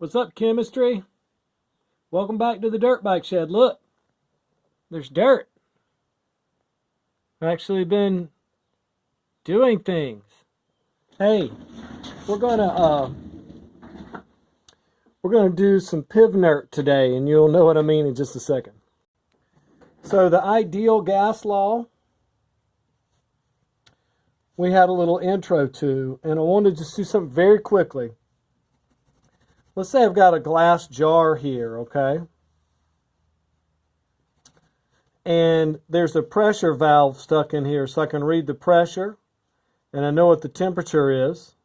What's up, chemistry? Welcome back to the dirt bike shed. Look, there's dirt. I've actually been doing things. Hey, we're gonna do some PivNert today, and you'll know what I mean in just a second. So the ideal gas law, we had a little intro to, and I wanted to just do something very quickly. Let's say I've got a glass jar here, okay? And there's a pressure valve stuck in here, so I can read the pressure, and I know what the temperature is,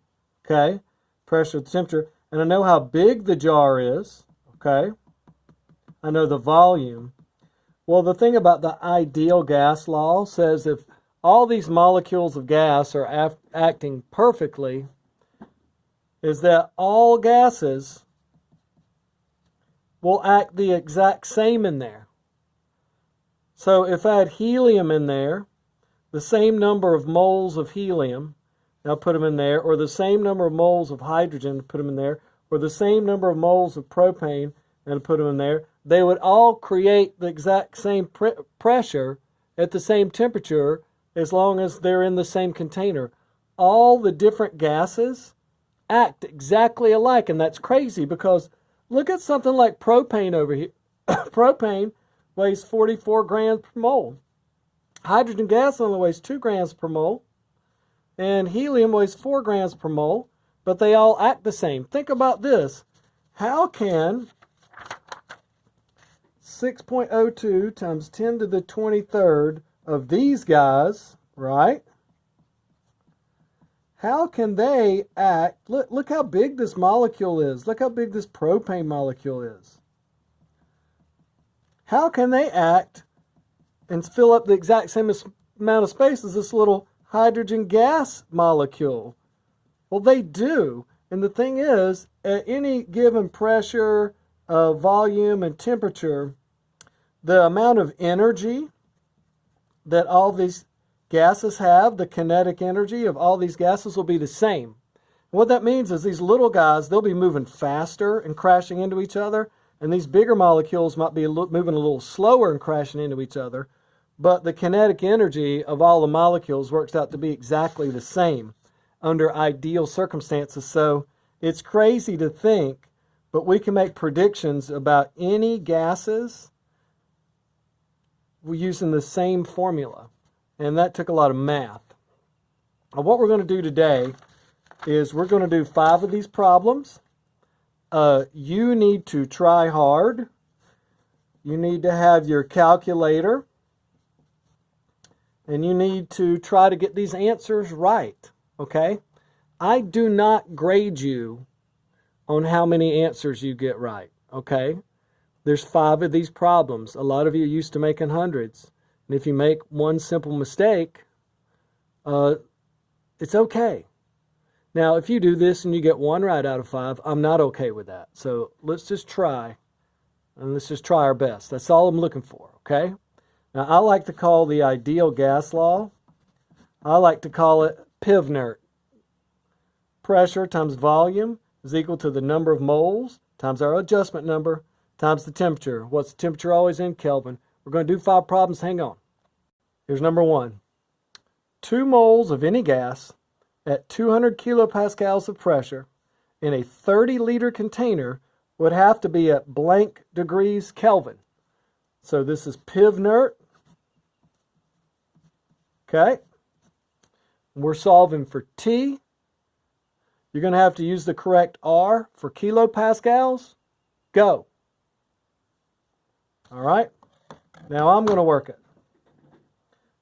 okay? Pressure, temperature, and I know how big the jar is, okay? I know the volume. Well, the thing about the ideal gas law says if all these molecules of gas are acting perfectly, is that all gases will act the exact same in there. So if I had helium in there, the same number of moles of helium, I'll put them in there, or the same number of moles of hydrogen, put them in there, or the same number of moles of propane, and put them in there, they would all create the exact same pressure at the same temperature as long as they're in the same container. All the different gases act exactly alike, and that's crazy because look at something like propane over here. Propane weighs 44 grams per mole. Hydrogen gas only weighs 2 grams per mole, and helium weighs 4 grams per mole, but they all act the same. Think about this. How can 6.02 times 10 to the 23rd of these guys, right? How can they act? Look how big this molecule is. Look how big this propane molecule is. How can they act and fill up the exact same amount of space as this little hydrogen gas molecule? Well, they do. And the thing is, at any given pressure, volume, and temperature, the amount of energy that all these gases have, the kinetic energy of all these gases will be the same. And what that means is these little guys, they'll be moving faster and crashing into each other, and these bigger molecules might be moving a little slower and crashing into each other, but the kinetic energy of all the molecules works out to be exactly the same under ideal circumstances. So it's crazy to think, but we can make predictions about any gases using the same formula. And that took a lot of math. Now, what we're going to do today is we're going to do 5 of these problems. You need to try hard. You need to have your calculator. And you need to try to get these answers right. Okay? I do not grade you on how many answers you get right. Okay? There's 5 of these problems. A lot of you are used to making hundreds. And if you make one simple mistake, it's okay. Now, if you do this and you get 1 right out of 5, I'm not okay with that. So let's just try, and let's just try our best. That's all I'm looking for, okay? Now, I like to call the ideal gas law, I like to call it PivNert. Pressure times volume is equal to the number of moles times our adjustment number times the temperature. What's the temperature always in? Kelvin. We're going to do 5 problems. Hang on. Here's number 1. 2 moles of any gas at 200 kilopascals of pressure in a 30-liter container would have to be at blank degrees Kelvin. So this is PivNert. Okay. We're solving for T. You're going to have to use the correct R for kilopascals. Go. All right. Now I'm going to work it.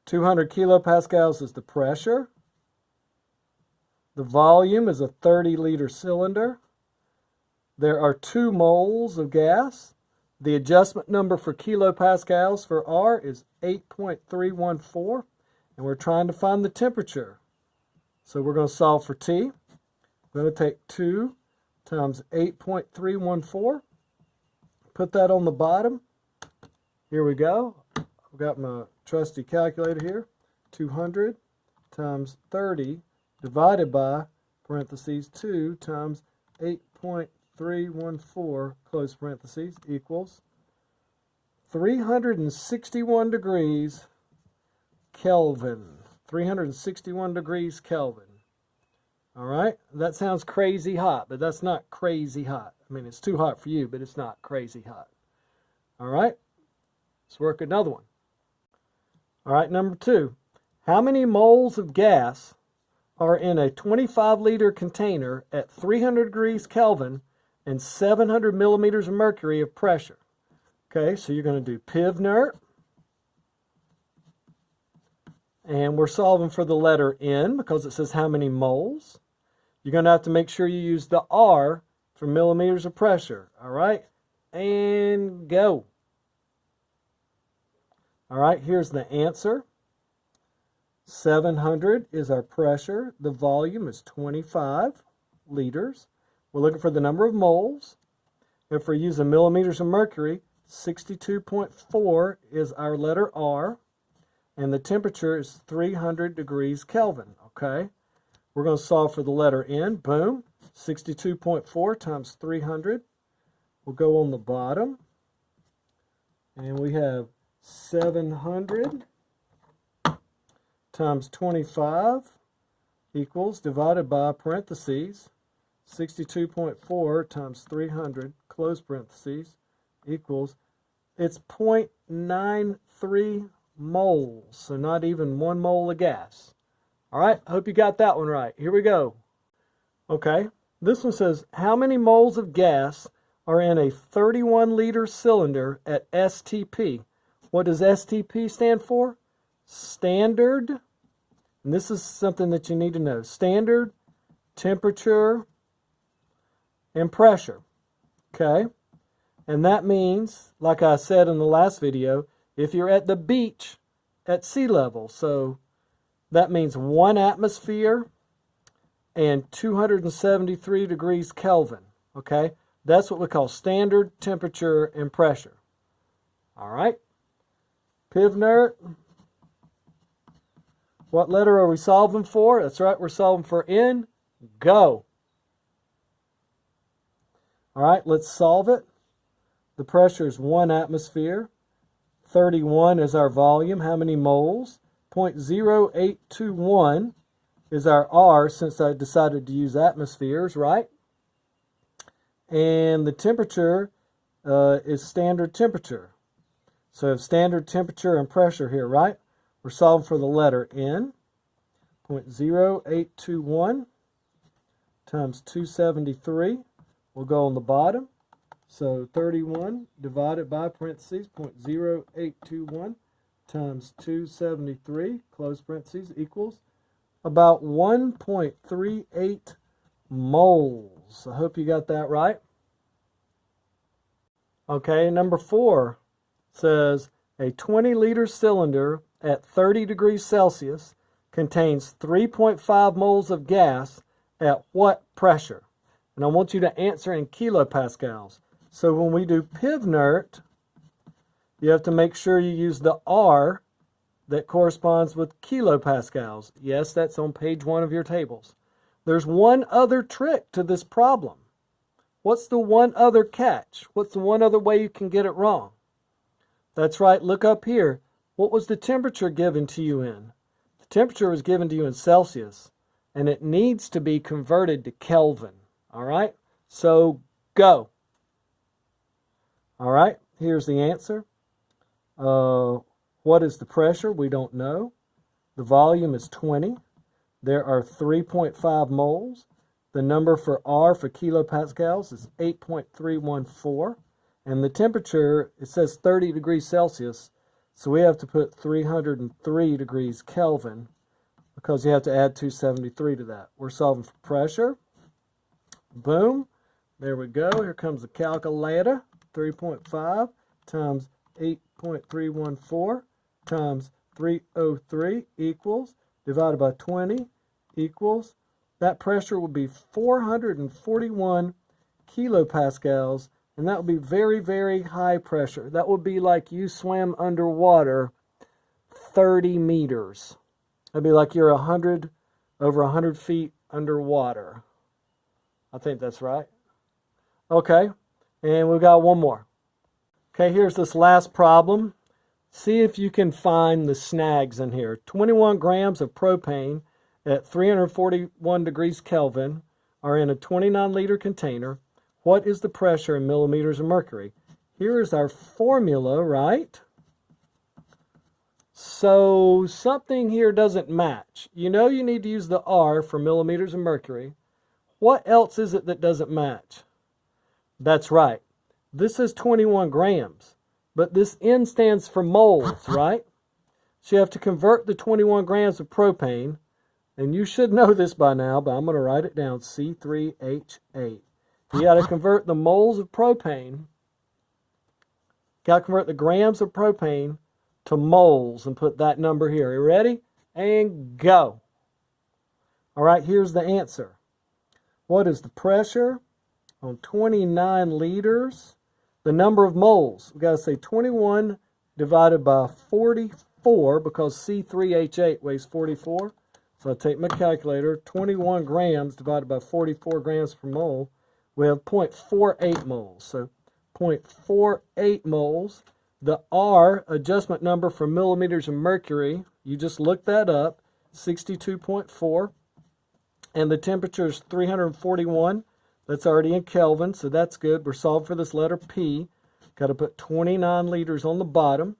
200 kilopascals is the pressure. The volume is a 30-liter cylinder. There are 2 moles of gas. The adjustment number for kilopascals for R is 8.314. And we're trying to find the temperature. So we're going to solve for T. We're going to take 2 times 8.314. Put that on the bottom. Here we go. I've got my trusty calculator here. 200 times 30 divided by, parentheses, 2 times 8.314 0.314, close parentheses, equals 361 degrees Kelvin. 361 degrees Kelvin. All right? That sounds crazy hot, but that's not crazy hot. I mean, it's too hot for you, but it's not crazy hot. All right? Let's work another one. All right, number 2. How many moles of gas are in a 25-liter container at 300 degrees Kelvin and 700 millimeters of mercury of pressure? Okay, so you're going to do PIV NERT. And we're solving for the letter N because it says how many moles. You're going to have to make sure you use the R for millimeters of pressure. All right, and go. All right, here's the answer. 700 is our pressure. The volume is 25 liters. We're looking for the number of moles. If we're using millimeters of mercury, 62.4 is our letter R. And the temperature is 300 degrees Kelvin. Okay, we're going to solve for the letter N. Boom. 62.4 times 300. We'll go on the bottom. And we have 700 times 25 equals, divided by parentheses, 62.4 times 300, close parentheses, equals, it's 0.93 moles, so not even 1 mole of gas. All right, I hope you got that one right. Here we go. Okay, this one says, how many moles of gas are in a 31-liter cylinder at STP? What does STP stand for? Standard, and this is something that you need to know, standard, temperature, and pressure. Okay, and that means, like I said in the last video, if you're at the beach at sea level, so that means 1 atmosphere and 273 degrees Kelvin. Okay, that's what we call standard temperature and pressure. All right, PIV NERT. What letter are we solving for? That's right, we're solving for N. Go. All right, let's solve it. The pressure is 1 atmosphere. 31 is our volume. How many moles? 0.0821 is our R, since I decided to use atmospheres, right? And the temperature is standard temperature. So I have standard temperature and pressure here, right? We're solving for the letter N. 0.0821 times 273. We'll go on the bottom. So 31 divided by parentheses, 0.0821 times 273, close parentheses, equals about 1.38 moles. I hope you got that right. Okay, number 4 says a 20-liter cylinder at 30 degrees Celsius contains 3.5 moles of gas at what pressure? And I want you to answer in kilopascals. So when we do PIV NERT, you have to make sure you use the R that corresponds with kilopascals. Yes, that's on page 1 of your tables. There's one other trick to this problem. What's the one other catch? What's the one other way you can get it wrong? That's right, look up here. What was the temperature given to you in? The temperature was given to you in Celsius, and it needs to be converted to Kelvin. All right, so go. All right, here's the answer. What is the pressure? We don't know. The volume is 20. There are 3.5 moles. The number for R for kilopascals is 8.314. And the temperature, it says 30 degrees Celsius, so we have to put 303 degrees Kelvin because you have to add 273 to that. We're solving for pressure. Boom. There we go. Here comes the calculator. 3.5 times 8.314 times 303 equals, divided by 20 equals, that pressure will be 441 kilopascals, and that will be very, very high pressure. That would be like you swam underwater 30 meters. That'd be like you're over 100 feet underwater. I think that's right. Okay, and we've got one more. Okay, here's this last problem. See if you can find the snags in here. 21 grams of propane at 341 degrees Kelvin are in a 29-liter container. What is the pressure in millimeters of mercury? Here is our formula, right? So something here doesn't match. You know you need to use the R for millimeters of mercury. What else is it that doesn't match? That's right. This is 21 grams, but this N stands for moles, right? So you have to convert the 21 grams of propane, and you should know this by now, but I'm going to write it down, C3H8. You got to convert the moles of propane, got to convert the grams of propane to moles and put that number here. You ready? And go. All right, here's the answer. What is the pressure on 29 liters? The number of moles, we've got to say 21 divided by 44 because C3H8 weighs 44. So I take my calculator, 21 grams divided by 44 grams per mole. We have 0.48 moles. So 0.48 moles. The R, adjustment number for millimeters of mercury, you just look that up, 62.4. And the temperature is 341. That's already in Kelvin, so that's good. We're solving for this letter P. Got to put 29 liters on the bottom.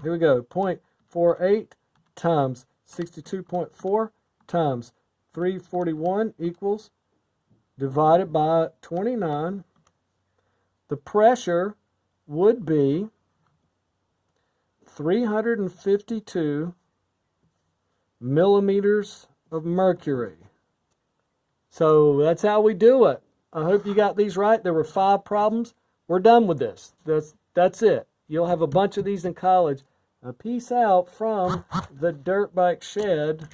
Here we go. 0.48 times 62.4 times 341 equals, divided by 29. The pressure would be 352 millimeters of mercury. So that's how we do it. I hope you got these right. There were 5 problems. We're done with this. That's it. You'll have a bunch of these in college. Peace out from the Dirt Bike Shed.